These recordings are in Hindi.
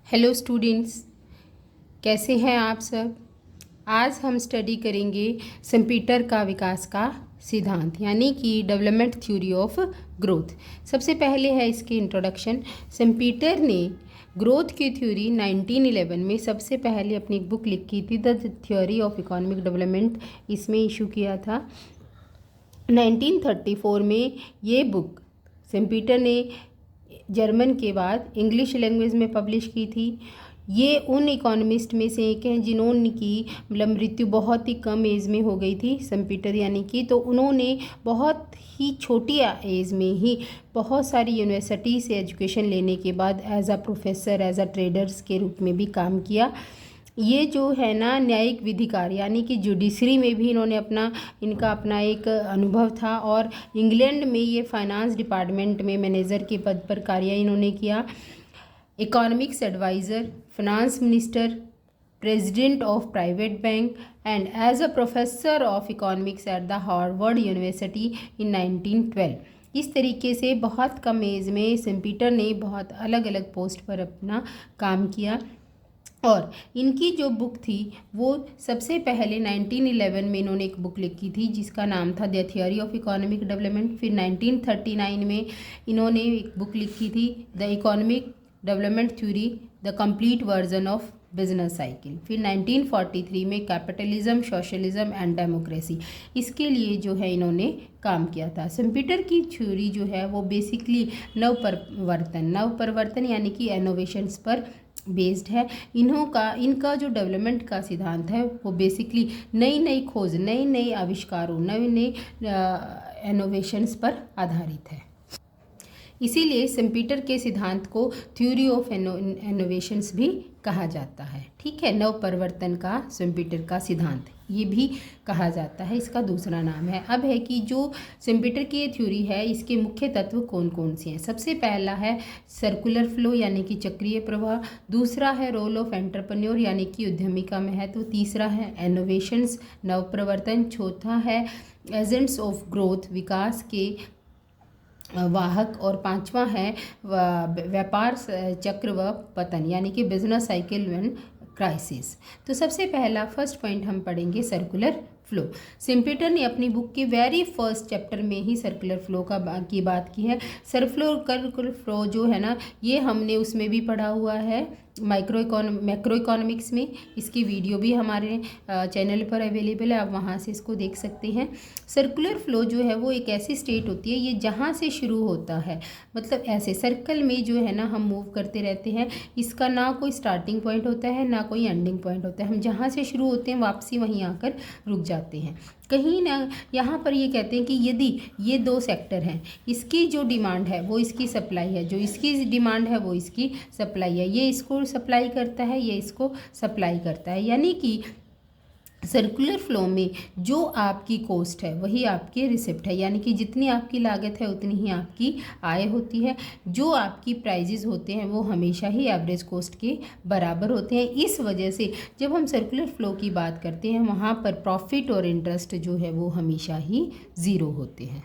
हेलो स्टूडेंट्स, कैसे हैं आप सब। आज हम स्टडी करेंगे सेम्पीटर का विकास का सिद्धांत यानी कि डेवलपमेंट थ्योरी ऑफ ग्रोथ। सबसे पहले है इसके इंट्रोडक्शन। सेम्पीटर ने ग्रोथ की थ्योरी 1911 में सबसे पहले अपनी बुक लिखी थी, the theory of economic development. इसमें इशू किया था 1934 में। ये बुक सेम्पीटर ने जर्मन के बाद इंग्लिश लैंग्वेज में पब्लिश की थी। ये उन इकोनॉमिस्ट में से एक हैं जिन्होंने की मृत्यु बहुत ही कम एज में हो गई थी, सेम्पीटर यानी कि। तो उन्होंने बहुत ही छोटी एज में ही बहुत सारी यूनिवर्सिटी से एजुकेशन लेने के बाद as a professor, as a traders के रूप में भी काम किया। ये जो है ना न्यायिक विधिकार यानी कि जुडिशरी में भी इनका अपना एक अनुभव था, और इंग्लैंड में ये फाइनेंस डिपार्टमेंट में मैनेजर के पद पर कार्य इन्होंने किया। Economics adviser, finance minister, president of private bank and as a professor of economics at the Harvard University in 1912। इस तरीके से बहुत कम एज में सेम्पीटर ने बहुत अलग अलग पोस्ट पर अपना काम किया। और इनकी जो बुक थी वो सबसे पहले 1911 में इन्होंने एक बुक लिखी थी जिसका नाम था the theory of economic development. फिर 1939 में इन्होंने एक बुक लिखी थी the economic development theory, the complete version of business cycle. फिर 1943 में कैपिटलिज्म, सोशलिज्म एंड डेमोक्रेसी, इसके लिए जो है इन्होंने काम किया था। सेम्पीटर की थ्योरी जो है वो बेसिकली नवपरिवर्तन यानी कि इनोवेशंस पर बेस्ड है। इनका जो डेवलपमेंट का सिद्धांत है वो बेसिकली नई नई खोज, नए नए आविष्कारों, नए नए इनोवेशंस पर आधारित है। इसीलिए सेम्पीटर के सिद्धांत को थ्योरी ऑफ इनोवेशंस भी कहा जाता है। ठीक है, नव परिवर्तन का सेम्पीटर का सिद्धांत ये भी कहा जाता है, इसका दूसरा नाम है। अब है कि जो सेम्पीटर की थ्योरी है इसके मुख्य तत्व कौन कौन से हैं। सबसे पहला है सर्कुलर फ्लो यानी कि चक्रीय प्रवाह। दूसरा है रोल ऑफ एंटरप्रेन्योर यानी कि उद्यमी का महत्व। तीसरा है इनोवेशंस, नव परिवर्तन। चौथा है एजेंट्स ऑफ ग्रोथ, विकास के वाहक। और पांचवा है व्यापार चक्र व पतन यानी कि बिजनेस साइकिल एंड क्राइसिस। तो सबसे पहला फर्स्ट पॉइंट हम पढ़ेंगे सर्कुलर फ्लो। सेम्पीटर ने अपनी बुक के वेरी फर्स्ट चैप्टर में ही सर्कुलर फ्लो की बात की है। सर्कुलर फ्लो जो है ना, ये हमने उसमें भी पढ़ा हुआ है मैक्रो इकोनॉमिक्स में। इसकी वीडियो भी हमारे चैनल पर अवेलेबल है, आप वहाँ से इसको देख सकते हैं। सर्कुलर फ्लो जो है वो एक ऐसी स्टेट होती है, ये जहाँ से शुरू होता है, मतलब ऐसे सर्कल में जो है ना हम मूव करते रहते हैं। इसका ना कोई स्टार्टिंग पॉइंट होता है ना कोई एंडिंग पॉइंट होता है। हम जहाँ से शुरू होते हैं वापसी वहीं आकर रुक जाते हैं कहीं ना। यहाँ पर ये कहते हैं कि यदि ये दो सेक्टर हैं, इसकी जो डिमांड है वो इसकी सप्लाई है, जो इसकी डिमांड है वो इसकी सप्लाई है, ये इसको सप्लाई करता है, ये इसको सप्लाई करता है। यानी कि सर्कुलर फ्लो में जो आपकी कॉस्ट है वही आपकी रिसिप्ट है, यानी कि जितनी आपकी लागत है उतनी ही आपकी आय होती है। जो आपकी प्राइजेज होते हैं वो हमेशा ही एवरेज कॉस्ट के बराबर होते हैं। इस वजह से जब हम सर्कुलर फ्लो की बात करते हैं वहाँ पर प्रॉफिट और इंटरेस्ट जो है वो हमेशा ही ज़ीरो होते हैं।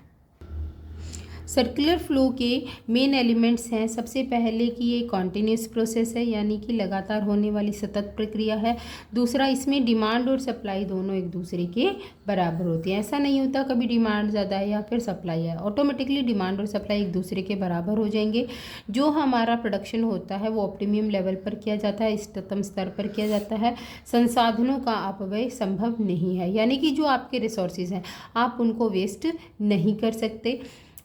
सर्कुलर फ्लो के मेन एलिमेंट्स हैं। सबसे पहले कि ये कॉन्टिन्यूस प्रोसेस है यानी कि लगातार होने वाली सतत प्रक्रिया है। दूसरा, इसमें डिमांड और सप्लाई दोनों एक दूसरे के बराबर होती हैं। ऐसा नहीं होता कभी डिमांड ज़्यादा है या फिर सप्लाई है, ऑटोमेटिकली डिमांड और सप्लाई एक दूसरे के बराबर हो जाएंगे। जो हमारा प्रोडक्शन होता है वो ऑप्टिमम लेवल पर किया जाता है, इष्टतम स्तर पर किया जाता है। संसाधनों का अपव्यय संभव नहीं है, यानी कि जो आपके रिसोर्सेज हैं आप उनको वेस्ट नहीं कर सकते।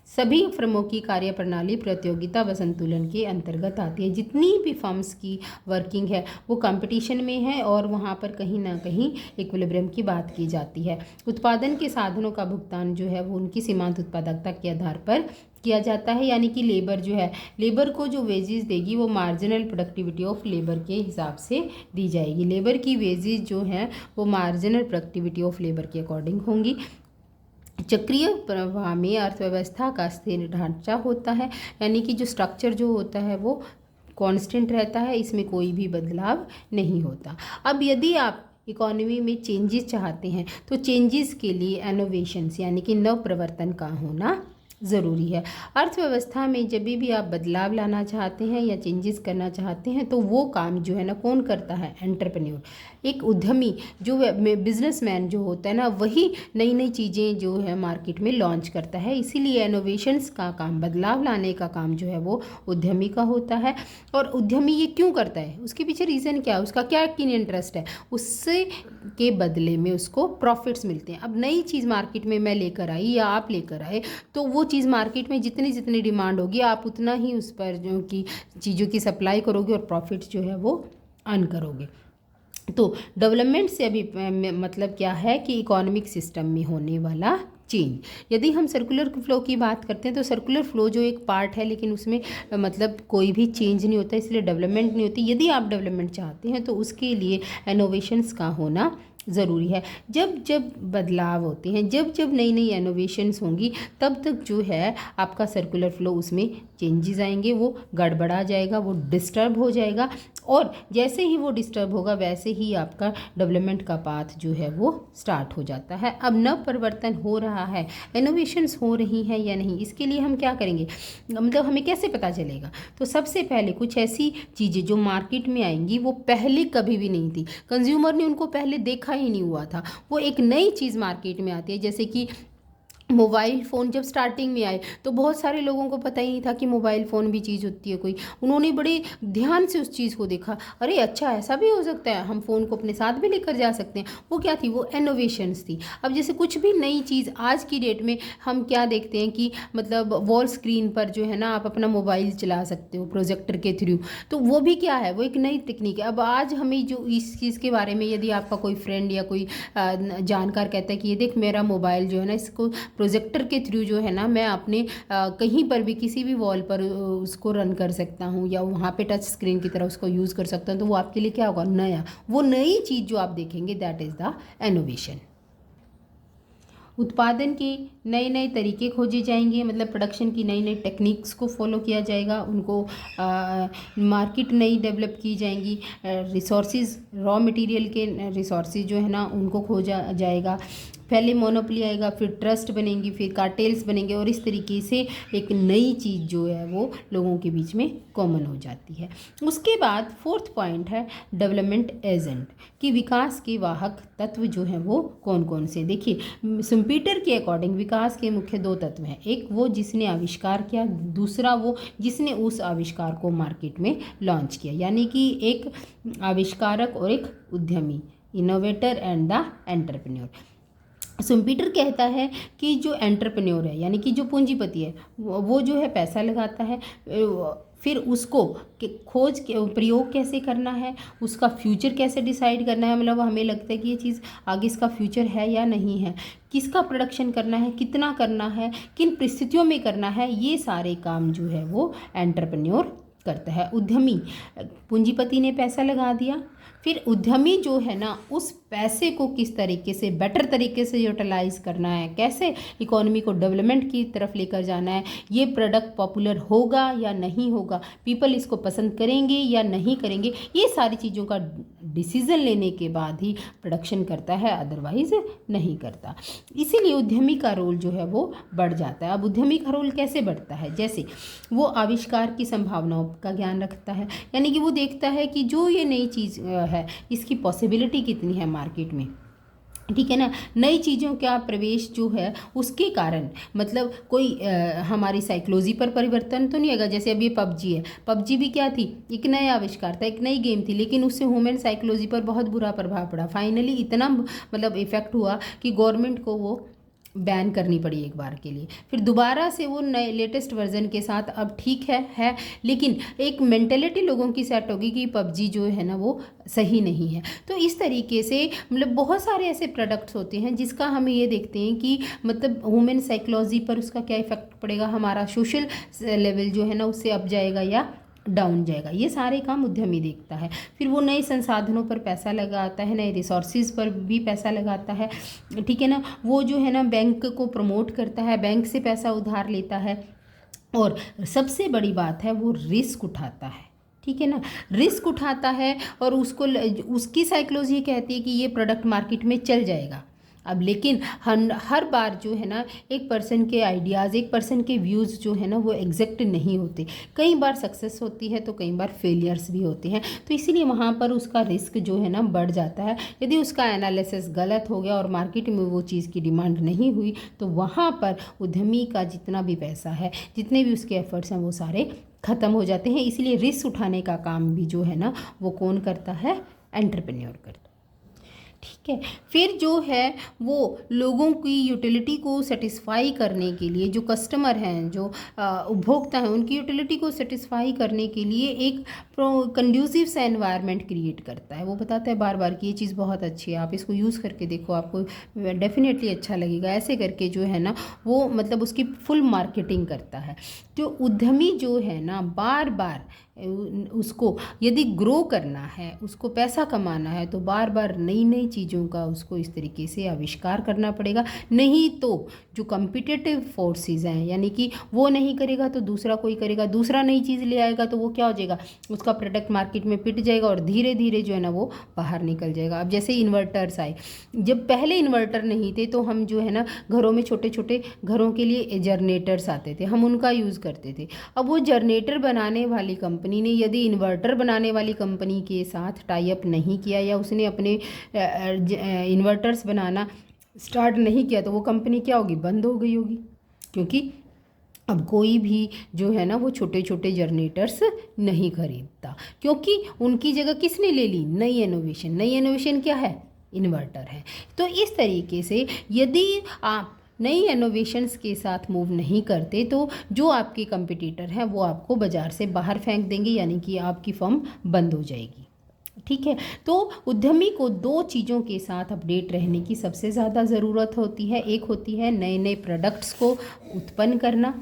सभी फर्मों की कार्यप्रणाली प्रतियोगिता व संतुलन के अंतर्गत आती है। जितनी भी फर्म्स की वर्किंग है वो कंपटीशन में है और वहाँ पर कहीं ना कहीं इक्विलिब्रियम की बात की जाती है। उत्पादन के साधनों का भुगतान जो है वो उनकी सीमांत उत्पादकता के आधार पर किया जाता है, यानी कि लेबर जो है, लेबर को जो वेजेस देगी वो मार्जिनल प्रोडक्टिविटी ऑफ लेबर के हिसाब से दी जाएगी। लेबर की वेजेस जो हैं वो मार्जिनल प्रोडक्टिविटी ऑफ लेबर के अकॉर्डिंग होंगी। चक्रीय प्रवाह में अर्थव्यवस्था का स्थिर ढांचा होता है, यानी कि जो स्ट्रक्चर जो होता है वो कांस्टेंट रहता है, इसमें कोई भी बदलाव नहीं होता। अब यदि आप इकोनॉमी में चेंजेस चाहते हैं तो चेंजेस के लिए इनोवेशंस यानी कि नव प्रवर्तन का होना ज़रूरी है। अर्थव्यवस्था में जब भी आप बदलाव लाना चाहते हैं या चेंजेस करना चाहते हैं तो वो काम जो है ना कौन करता है? एंटरप्रेन्योर। एक उद्यमी जो बिजनेसमैन जो होता है ना वही नई नई चीज़ें जो है मार्केट में लॉन्च करता है। इसीलिए इनोवेशंस का काम, बदलाव लाने का काम जो है वो उद्यमी का होता है। और उद्यमी ये क्यों करता है? उसके पीछे रीज़न क्या है? उसका क्या किन इंटरेस्ट है? उससे के बदले में उसको प्रॉफिट्स मिलते हैं। अब नई चीज़ मार्केट में मैं लेकर आई या आप लेकर आए तो वो चीज़ मार्केट में जितनी जितनी डिमांड होगी आप उतना ही उस पर जो कि चीज़ों की सप्लाई करोगे और प्रॉफिट्स जो है वो अर्न करोगे। तो डेवलपमेंट से अभी मतलब क्या है कि इकोनॉमिक सिस्टम में होने वाला चेंज। यदि हम सर्कुलर फ्लो की बात करते हैं तो सर्कुलर फ्लो जो एक पार्ट है लेकिन उसमें मतलब कोई भी चेंज नहीं होता, इसलिए डेवलपमेंट नहीं होती। यदि आप डेवलपमेंट चाहते हैं तो उसके लिए इनोवेशंस का होना ज़रूरी है। जब जब बदलाव होते हैं, जब जब नई नई इनोवेशंस होंगी तब तक जो है आपका सर्कुलर फ्लो उसमें चेंजेस आएंगे, वो गड़बड़ा जाएगा, वो डिस्टर्ब हो जाएगा। और जैसे ही वो डिस्टर्ब होगा वैसे ही आपका डेवलपमेंट का पाथ जो है वो स्टार्ट हो जाता है। अब नव परिवर्तन हो रहा है, इनोवेशंस हो रही हैं या नहीं, इसके लिए हम क्या करेंगे, मतलब हमें कैसे पता चलेगा? तो सबसे पहले कुछ ऐसी चीज़ें जो मार्केट में आएंगी वो पहले कभी भी नहीं थी, कंज्यूमर ने उनको पहले देखा ही नहीं हुआ था। वो एक नई चीज़ मार्केट में आती है, जैसे कि मोबाइल फ़ोन जब स्टार्टिंग में आए तो बहुत सारे लोगों को पता ही नहीं था कि मोबाइल फ़ोन भी चीज़ होती है कोई। उन्होंने बड़े ध्यान से उस चीज़ को देखा, अरे अच्छा ऐसा भी हो सकता है, हम फ़ोन को अपने साथ भी लेकर जा सकते हैं। वो क्या थी? वो इनोवेशंस थी। अब जैसे कुछ भी नई चीज़ आज की डेट में हम क्या देखते हैं कि मतलब वॉल स्क्रीन पर जो है ना आप अपना मोबाइल चला सकते हो प्रोजेक्टर के थ्रू, तो वो भी क्या है? वो एक नई तकनीक है। अब आज हमें जो इस चीज़ के बारे में यदि आपका कोई फ्रेंड या कोई जानकार कहता है कि ये देख मेरा मोबाइल जो है ना इसको प्रोजेक्टर के थ्रू जो है ना मैं अपने कहीं पर भी किसी भी वॉल पर उसको रन कर सकता हूँ या वहाँ पे टच स्क्रीन की तरह उसको यूज़ कर सकता हूँ, तो वो आपके लिए क्या होगा? नया। वो नई चीज़ जो आप देखेंगे दैट इज़ द इनोवेशन। उत्पादन के नए नए तरीके खोजे जाएंगे, मतलब प्रोडक्शन की नई नई टेक्निक्स को फॉलो किया जाएगा, उनको मार्केट नई डेवलप की जाएंगी, रिसोर्सेज रॉ मटेरियल के रिसोर्सेज जो है ना उनको खोजा जाएगा। पहले मोनोपोली आएगा, फिर ट्रस्ट बनेंगी, फिर कार्टेल्स बनेंगे और इस तरीके से एक नई चीज़ जो है वो लोगों के बीच में कॉमन हो जाती है। उसके बाद फोर्थ पॉइंट है डेवलपमेंट एजेंट कि विकास के वाहक तत्व जो हैं वो कौन कौन से। देखिए शुम्पीटर के अकॉर्डिंग विकास के मुख्य दो तत्व हैं, एक वो जिसने आविष्कार किया, दूसरा वो जिसने उस आविष्कार को मार्केट में लॉन्च किया, यानी कि एक आविष्कारक और एक उद्यमी, innovator and the entrepreneur. Schumpeter कहता है कि जो एंटरप्रेन्योर है यानी कि जो पूंजीपति है वो जो है पैसा लगाता है, फिर उसको खोज प्रयोग कैसे करना है, उसका फ्यूचर कैसे डिसाइड करना है, मतलब हमें लगता है कि ये चीज़ आगे इसका फ्यूचर है या नहीं है, किसका प्रोडक्शन करना है, कितना करना है, किन परिस्थितियों में करना है, ये सारे काम जो है वो एंटरप्रेन्योर करता है। उद्यमी, पूंजीपति ने पैसा लगा दिया, फिर उद्यमी जो है ना उस पैसे को किस तरीके से बेटर तरीके से यूटिलाइज करना है, कैसे इकोनॉमी को डेवलपमेंट की तरफ लेकर जाना है, ये प्रोडक्ट पॉपुलर होगा या नहीं होगा, पीपल इसको पसंद करेंगे या नहीं करेंगे, ये सारी चीज़ों का डिसीज़न लेने के बाद ही प्रोडक्शन करता है, अदरवाइज नहीं करता। इसीलिए उद्यमी का रोल जो है वो बढ़ जाता है। अब उद्यमी का रोल कैसे बढ़ता है? जैसे वो आविष्कार की संभावनाओं का ज्ञान रखता है, यानी कि वो देखता है कि जो ये नई चीज़ है इसकी पॉसिबिलिटी कितनी है मार्केट में, ठीक है ना। नई चीज़ों का प्रवेश जो है उसके कारण मतलब कोई हमारी साइकोलॉजी पर परिवर्तन तो नहीं आएगा। जैसे अभी पबजी है, पबजी भी क्या थी? एक नया आविष्कार था, एक नई गेम थी, लेकिन उससे ह्यूमन साइकोलॉजी पर बहुत बुरा प्रभाव पड़ा। फाइनली इतना मतलब इफेक्ट हुआ कि गवर्नमेंट को वो बैन करनी पड़ी एक बार के लिए, फिर दोबारा से वो नए लेटेस्ट वर्जन के साथ अब ठीक है, लेकिन एक मेंटेलिटी लोगों की सेट होगी कि पबजी जो है ना वो सही नहीं है। तो इस तरीके से मतलब बहुत सारे ऐसे प्रोडक्ट्स होते हैं जिसका हम ये देखते हैं कि मतलब ह्यूमन साइकोलॉजी पर उसका क्या इफेक्ट पड़ेगा, हमारा सोशल लेवल जो है ना उससे अप जाएगा या डाउन जाएगा, ये सारे काम उद्यमी देखता है। फिर वो नए संसाधनों पर पैसा लगाता है, नए रिसोर्सेज पर भी पैसा लगाता है, ठीक है ना। वो जो है ना बैंक को प्रमोट करता है, बैंक से पैसा उधार लेता है, और सबसे बड़ी बात है वो रिस्क उठाता है, ठीक है ना। रिस्क उठाता है और उसको उसकी साइकोलॉजी कहती है कि ये प्रोडक्ट मार्केट में चल जाएगा। अब लेकिन हर बार जो है ना एक पर्सन के आइडियाज़, एक पर्सन के व्यूज़ जो है ना वो एग्जैक्ट नहीं होते। कई बार सक्सेस होती है तो कई बार फेलियर्स भी होते हैं, तो इसीलिए वहाँ पर उसका रिस्क जो है ना बढ़ जाता है। यदि उसका एनालिसिस गलत हो गया और मार्केट में वो चीज़ की डिमांड नहीं हुई तो वहाँ पर उद्यमी का जितना भी पैसा है, जितने भी उसके एफर्ट्स हैं वो सारे ख़त्म हो जाते हैं। इसलिए रिस्क उठाने का काम भी जो है ना वो कौन करता है? एंटरप्रेन्योर करता है। ठीक है, फिर जो है वो लोगों की यूटिलिटी को सेटिस्फाई करने के लिए, जो कस्टमर हैं, जो उपभोक्ता हैं, उनकी यूटिलिटी को सेटिस्फाई करने के लिए एक कंड्यूसिव सा एनवायरनमेंट क्रिएट करता है। वो बताता है बार बार कि ये चीज़ बहुत अच्छी है, आप इसको यूज़ करके देखो, आपको डेफिनेटली अच्छा लगेगा। ऐसे करके जो है ना वो मतलब उसकी फुल मार्केटिंग करता है। तो उद्यमी जो है ना बार बार उसको यदि ग्रो करना है, उसको पैसा कमाना है, तो बार बार नई नई चीज़ों का उसको इस तरीके से आविष्कार करना पड़ेगा। नहीं तो जो कम्पिटिटिव फोर्सेस हैं, यानी कि वो नहीं करेगा तो दूसरा कोई करेगा, दूसरा नई चीज़ ले आएगा तो वो क्या हो जाएगा? उसका प्रोडक्ट मार्केट में पिट जाएगा और धीरे धीरे जो है ना वो बाहर निकल जाएगा। अब जैसे इन्वर्टर्स आए, जब पहले इन्वर्टर नहीं थे तो हम जो है ना घरों में छोटे छोटे घरों के लिए जनरेटर्स आते थे, हम उनका यूज़ करते थे। अब वो जनरेटर बनाने वाली कंपनी ने यदि इन्वर्टर बनाने वाली कंपनी के साथ टाई अप नहीं किया या उसने अपने इन्वर्टर्स बनाना स्टार्ट नहीं किया तो वो कंपनी क्या होगी? बंद हो गई होगी। क्योंकि अब कोई भी जो है ना वो छोटे छोटे जनरेटर्स नहीं खरीदता, क्योंकि उनकी जगह किसने ले ली? नई इनोवेशन। नई इनोवेशन क्या है? इन्वर्टर है। तो इस तरीके से यदि आप नई इनोवेशंस के साथ मूव नहीं करते तो जो आपके कंपटीटर हैं वो आपको बाज़ार से बाहर फेंक देंगे, यानी कि आपकी फर्म बंद हो जाएगी। ठीक है, तो उद्यमी को दो चीज़ों के साथ अपडेट रहने की सबसे ज़्यादा ज़रूरत होती है। एक होती है नए नए प्रोडक्ट्स को उत्पन्न करना,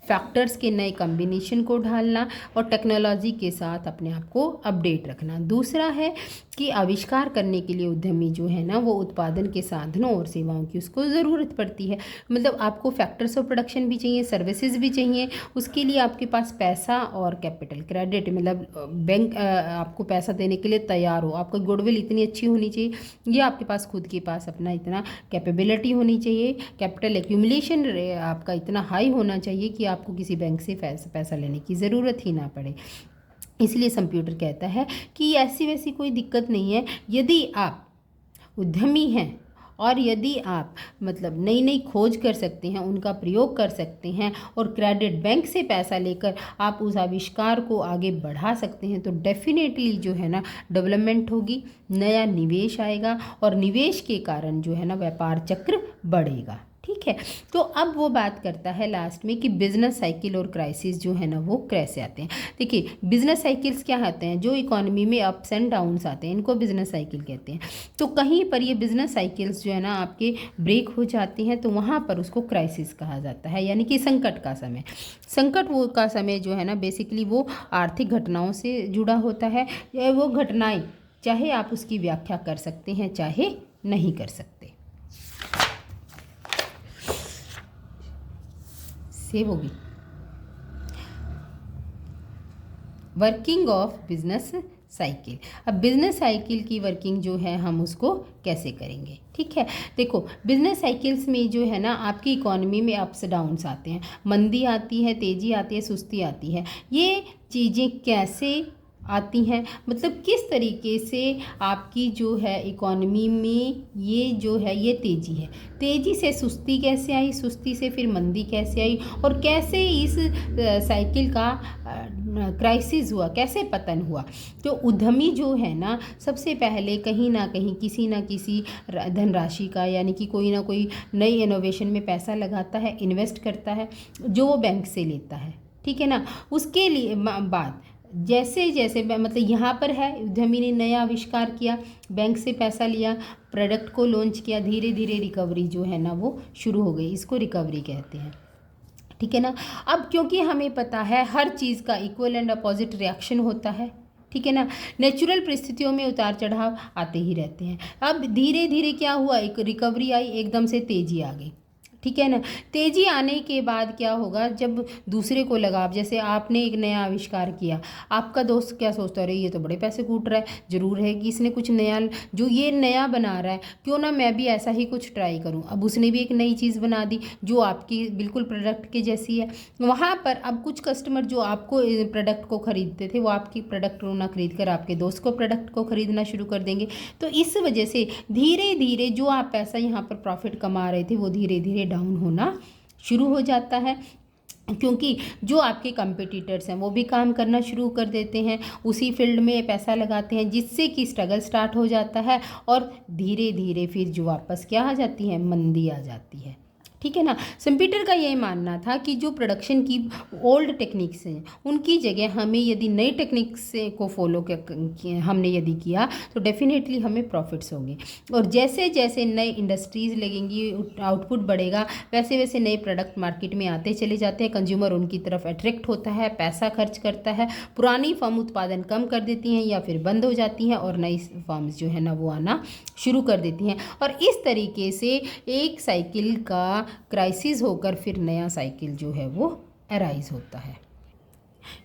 फैक्टर्स के नए कम्बिनेशन को ढालना और टेक्नोलॉजी के साथ अपने आप को अपडेट रखना। दूसरा है कि आविष्कार करने के लिए उद्यमी जो है ना वो उत्पादन के साधनों और सेवाओं की उसको ज़रूरत पड़ती है। मतलब आपको फैक्टर्स ऑफ प्रोडक्शन भी चाहिए, सर्विसेज भी चाहिए। उसके लिए आपके पास पैसा और कैपिटल, क्रेडिट, मतलब बैंक आपको पैसा देने के लिए तैयार हो, आपका गुडविल इतनी अच्छी होनी चाहिए, ये आपके पास खुद के पास अपना इतना कैपेबिलिटी होनी चाहिए, कैपिटल एक्यूमुलेशन आपका इतना हाई होना चाहिए कि आपको किसी बैंक से पैसा लेने की ज़रूरत ही ना पड़े। इसलिए कंप्यूटर कहता है कि ऐसी वैसी कोई दिक्कत नहीं है। यदि आप उद्यमी हैं और यदि आप मतलब नई नई खोज कर सकते हैं, उनका प्रयोग कर सकते हैं और क्रेडिट बैंक से पैसा लेकर आप उस आविष्कार को आगे बढ़ा सकते हैं, तो डेफिनेटली जो है ना डेवलपमेंट होगी, नया निवेश आएगा और निवेश के कारण जो है ना व्यापार चक्र बढ़ेगा। ठीक है, तो अब वो बात करता है लास्ट में कि बिजनेस साइकिल और क्राइसिस जो है ना वो कैसे आते हैं। देखिए, बिजनेस साइकिल्स क्या आते हैं? जो इकोनॉमी में अप्स एंड डाउन्स आते हैं, इनको बिजनेस साइकिल कहते हैं। तो कहीं पर ये बिजनेस साइकिल्स जो है ना आपके ब्रेक हो जाती हैं तो वहाँ पर उसको क्राइसिस कहा जाता है, यानी कि संकट का समय। संकट वो का समय जो है ना बेसिकली वो आर्थिक घटनाओं से जुड़ा होता है। या वो घटनाएं चाहे आप उसकी व्याख्या कर सकते हैं चाहे नहीं कर सकते। सेव होगी। Working of business cycle. अब बिजनेस साइकिल की वर्किंग जो है हम उसको कैसे करेंगे? ठीक है, देखो बिजनेस साइकिल्स में जो है ना आपकी इकोनॉमी में अप्स डाउन्स आते हैं, मंदी आती है, तेज़ी आती है, सुस्ती आती है। ये चीज़ें कैसे आती हैं, मतलब किस तरीके से आपकी जो है इकोनॉमी में ये जो है ये तेज़ी है, तेज़ी से सुस्ती कैसे आई, सुस्ती से फिर मंदी कैसे आई और कैसे इस साइकिल का क्राइसिस हुआ, कैसे पतन हुआ। तो उद्यमी जो है ना सबसे पहले कहीं ना कहीं किसी ना किसी धनराशि का, यानी कि कोई ना कोई नई इनोवेशन में पैसा लगाता है, इन्वेस्ट करता है, जो वो बैंक से लेता है। ठीक है ना, उसके लिए बाद जैसे जैसे मतलब यहाँ पर है उद्यमी ने नया आविष्कार किया, बैंक से पैसा लिया, प्रोडक्ट को लॉन्च किया, धीरे धीरे रिकवरी जो है ना वो शुरू हो गई, इसको रिकवरी कहते हैं। ठीक है ना, अब क्योंकि हमें पता है हर चीज़ का इक्वल एंड अपोजिट रिएक्शन होता है। ठीक है ना, नेचुरल परिस्थितियों में उतार चढ़ाव आते ही रहते हैं। अब धीरे धीरे क्या हुआ, एक रिकवरी आई, एकदम से तेज़ी आ गई। ठीक है ना। तेज़ी आने के बाद क्या होगा, जब दूसरे को लगा, जैसे आपने एक नया आविष्कार किया, आपका दोस्त क्या सोचता है, अरे ये तो बड़े पैसे कूट रहा है, ज़रूर है कि इसने कुछ नया, जो ये नया बना रहा है, क्यों ना मैं भी ऐसा ही कुछ ट्राई करूँ। अब उसने भी एक नई चीज़ बना दी जो आपकी बिल्कुल प्रोडक्ट के जैसी है। वहाँ पर अब कुछ कस्टमर जो आपको प्रोडक्ट को ख़रीदते थे, वो आपकी प्रोडक्ट को ना खरीद कर आपके दोस्त को प्रोडक्ट को ख़रीदना शुरू कर देंगे। तो इस वजह से धीरे धीरे जो आप पैसा यहाँ पर प्रॉफिट कमा रहे थे, वो धीरे धीरे डाउन होना शुरू हो जाता है, क्योंकि जो आपके कंपटीटर्स हैं वो भी काम करना शुरू कर देते हैं, उसी फील्ड में पैसा लगाते हैं, जिससे कि स्ट्रगल स्टार्ट हो जाता है और धीरे धीरे फिर जो वापस क्या आ जाती है, मंदी आ जाती है। ठीक है ना। सम्पीटर का यही मानना था कि जो प्रोडक्शन की ओल्ड टेक्निक्स हैं, उनकी जगह हमें यदि नई टेक्निक्स को फॉलो हमने यदि किया तो डेफिनेटली हमें प्रॉफिट्स होंगे। और जैसे जैसे नई इंडस्ट्रीज़ लगेंगी, आउटपुट बढ़ेगा, वैसे वैसे नए प्रोडक्ट मार्केट में आते चले जाते हैं, कंज्यूमर उनकी तरफ अट्रैक्ट होता है, पैसा खर्च करता है, पुरानी फर्म उत्पादन कम कर देती हैं या फिर बंद हो जाती हैं और नई फर्म्स जो है ना वो आना शुरू कर देती हैं। और इस तरीके से एक साइकिल का क्राइसिस होकर फिर नया साइकिल जो है वो अराइज होता है।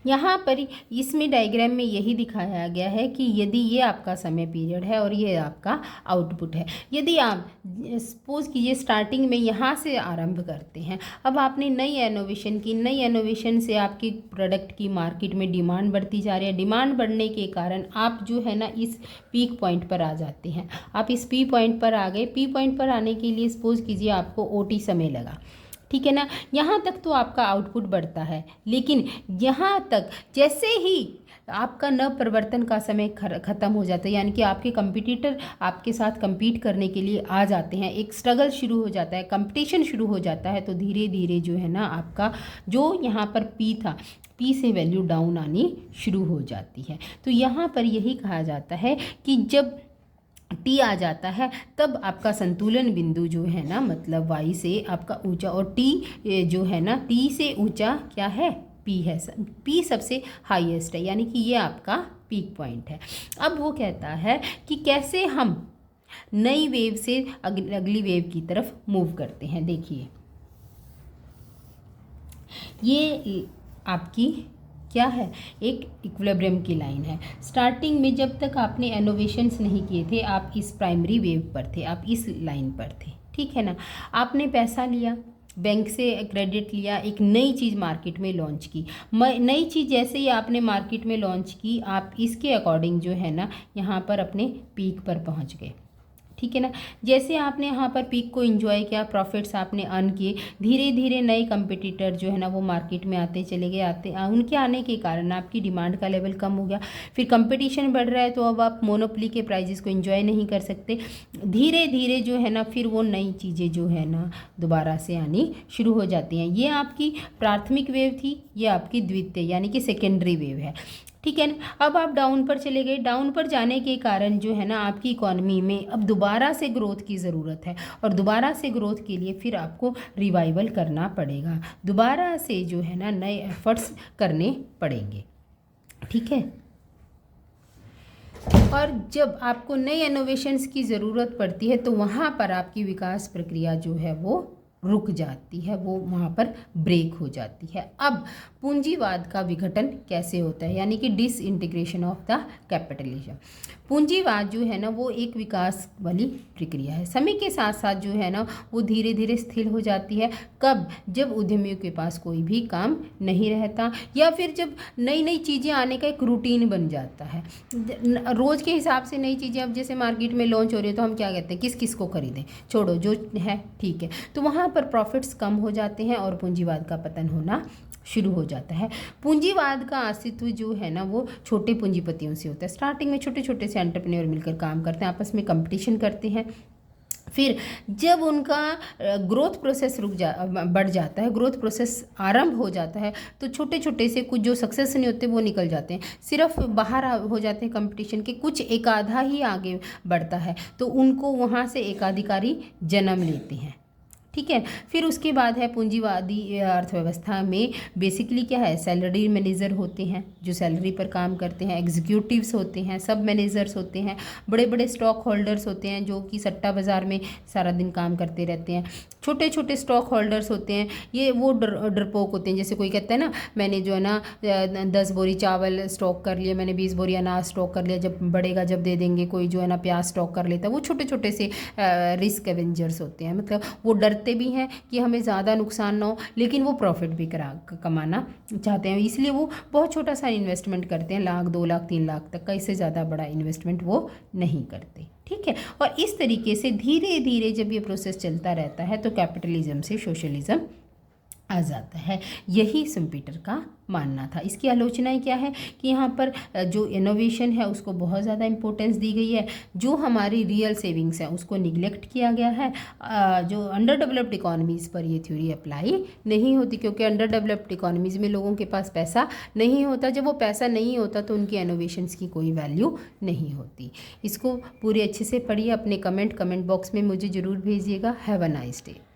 यहाँ पर इसमें डायग्राम में यही दिखाया गया है कि यदि ये आपका समय पीरियड है और ये आपका आउटपुट है, यदि आप सपोज कीजिए स्टार्टिंग में यहाँ से आरंभ करते हैं, अब आपने नई इनोवेशन की, नई इनोवेशन से आपकी प्रोडक्ट की मार्केट में डिमांड बढ़ती जा रही है, डिमांड बढ़ने के कारण आप जो है ना इस पीक पॉइंट पर आ जाते हैं। आप इस पी पॉइंट पर आ गए। पी पॉइंट पर आने के लिए सपोज कीजिए आपको OT समय लगा, ठीक है ना। यहाँ तक तो आपका आउटपुट बढ़ता है, लेकिन यहाँ तक जैसे ही आपका नव परिवर्तन का समय ख़त्म हो जाता है, यानी कि आपके कंपटीटर आपके साथ compete करने के लिए आ जाते हैं, एक स्ट्रगल शुरू हो जाता है, कंपटीशन शुरू हो जाता है, तो धीरे धीरे जो है ना आपका जो यहाँ पर पी था, पी से वैल्यू डाउन आनी शुरू हो जाती है। तो यहाँ पर यही कहा जाता है कि जब टी आ जाता है तब आपका संतुलन बिंदु जो है ना, मतलब वाई से आपका ऊंचा, और टी जो है ना, टी से ऊंचा क्या है, पी है। पी सबसे हाईएस्ट है, यानी कि ये आपका पीक पॉइंट है। अब वो कहता है कि कैसे हम नई वेव से अगली वेव की तरफ मूव करते हैं। देखिए ये आपकी क्या है, एक इक्विलिब्रियम की लाइन है। स्टार्टिंग में जब तक आपने इनोवेशंस नहीं किए थे, आप इस प्राइमरी वेव पर थे, आप इस लाइन पर थे, ठीक है ना। आपने पैसा लिया, बैंक से क्रेडिट लिया, एक नई चीज़ मार्केट में लॉन्च की। नई चीज़ जैसे ही आपने मार्केट में लॉन्च की, आप इसके अकॉर्डिंग जो है ना यहाँ पर अपने पीक पर पहुँच गए, ठीक है ना। जैसे आपने यहाँ पर पीक को एंजॉय किया, प्रॉफिट्स आपने अर्न किए, धीरे धीरे नए कंपटीटर जो है ना वो मार्केट में आते चले गए, उनके आने के कारण आपकी डिमांड का लेवल कम हो गया, फिर कंपटीशन बढ़ रहा है, तो अब आप मोनोपोली के प्राइजेस को एंजॉय नहीं कर सकते। धीरे धीरे जो है ना फिर वो नई चीज़ें जो है ना दोबारा से आनी शुरू हो जाती हैं। ये आपकी प्राथमिक वेव थी, ये आपकी द्वितीय यानी कि सेकेंडरी वेव है, ठीक है ना। अब आप डाउन पर चले गए, डाउन पर जाने के कारण जो है ना आपकी इकॉनमी में अब दोबारा से ग्रोथ की ज़रूरत है, और दोबारा से ग्रोथ के लिए फिर आपको रिवाइवल करना पड़ेगा, दोबारा से जो है ना नए एफर्ट्स करने पड़ेंगे, ठीक है। और जब आपको नए इनोवेशंस की ज़रूरत पड़ती है तो वहाँ पर आपकी विकास प्रक्रिया जो है वो रुक जाती है, वो वहाँ पर ब्रेक हो जाती है। अब पूंजीवाद का विघटन कैसे होता है, यानी कि डिसइंटीग्रेशन ऑफ द कैपिटलिज्म। पूंजीवाद जो है ना वो एक विकास वाली प्रक्रिया है, समय के साथ साथ जो है ना वो धीरे धीरे स्थिर हो जाती है। कब, जब उद्यमियों के पास कोई भी काम नहीं रहता, या फिर जब नई नई चीज़ें आने का एक रूटीन बन जाता है। रोज़ के हिसाब से नई चीज़ें अब जैसे मार्केट में लॉन्च हो रही है तो हम क्या कहते हैं, किस किस को खरीदें, छोड़ो जो है ठीक है, तो वहाँ पर प्रॉफिट्स कम हो जाते हैं और पूंजीवाद का पतन होना शुरू हो जाता है। पूंजीवाद का अस्तित्व जो है ना वो छोटे पूंजीपतियों से होता है। स्टार्टिंग में छोटे छोटे से एंटरप्रेन्योर मिलकर काम करते हैं, आपस में कंपटीशन करते हैं, फिर जब उनका ग्रोथ प्रोसेस बढ़ जाता है, ग्रोथ प्रोसेस आरंभ हो जाता है, तो छोटे छोटे से कुछ जो सक्सेस नहीं होते वो निकल जाते हैं, सिर्फ बाहर हो जाते हैं कंपटीशन के, कुछ एक आधा ही आगे बढ़ता है, तो उनको वहाँ से एकाधिकारी जन्म लेते हैं, ठीक है। फिर उसके बाद है पूंजीवादी अर्थव्यवस्था में बेसिकली क्या है, सैलरी मैनेजर होते हैं जो सैलरी पर काम करते हैं, एग्जीक्यूटिव्स होते हैं, सब मैनेजर्स होते हैं, बड़े बड़े स्टॉक होल्डर्स होते हैं जो कि सट्टा बाज़ार में सारा दिन काम करते रहते हैं, छोटे छोटे स्टॉक होल्डर्स होते हैं, ये वो डरपोक होते हैं। जैसे कोई कहता है ना मैंने जो है ना 10 बोरी चावल स्टॉक कर लिया, मैंने 20 बोरी अनाज स्टॉक कर लिया, जब बढ़ेगा जब दे देंगे। कोई जो है ना प्याज स्टॉक कर लेता है। वो छोटे छोटे से रिस्क एवेंजर्स होते हैं, मतलब वो डरते भी हैं कि हमें ज़्यादा नुकसान ना हो, लेकिन वो प्रॉफिट भी कमाना चाहते हैं, इसलिए वो बहुत छोटा सा इन्वेस्टमेंट करते हैं, 1 लाख 2 लाख 3 लाख तक का, इससे ज़्यादा बड़ा इन्वेस्टमेंट वो नहीं करते। ठीक है। और इस तरीके से धीरे धीरे जब ये प्रोसेस चलता रहता है तो कैपिटलिज्म से सोशलिज्म आ जाता है। यही शुम्पीटर का मानना था। इसकी आलोचनाएं क्या है कि यहाँ पर जो इनोवेशन है उसको बहुत ज़्यादा इम्पोर्टेंस दी गई है, जो हमारी रियल सेविंग्स है उसको निगलेक्ट किया गया है। जो अंडर डेवलप्ड इकोनॉमीज़ पर ये थ्योरी अप्लाई नहीं होती, क्योंकि अंडर डेवलप्ड इकोनॉमीज़ में लोगों के पास पैसा नहीं होता। जब वो पैसा नहीं होता तो उनकी इनोवेशंस की कोई वैल्यू नहीं होती। इसको पूरे अच्छे से पढ़िए, अपने कमेंट बॉक्स में मुझे ज़रूर भेजिएगा। Have a nice day.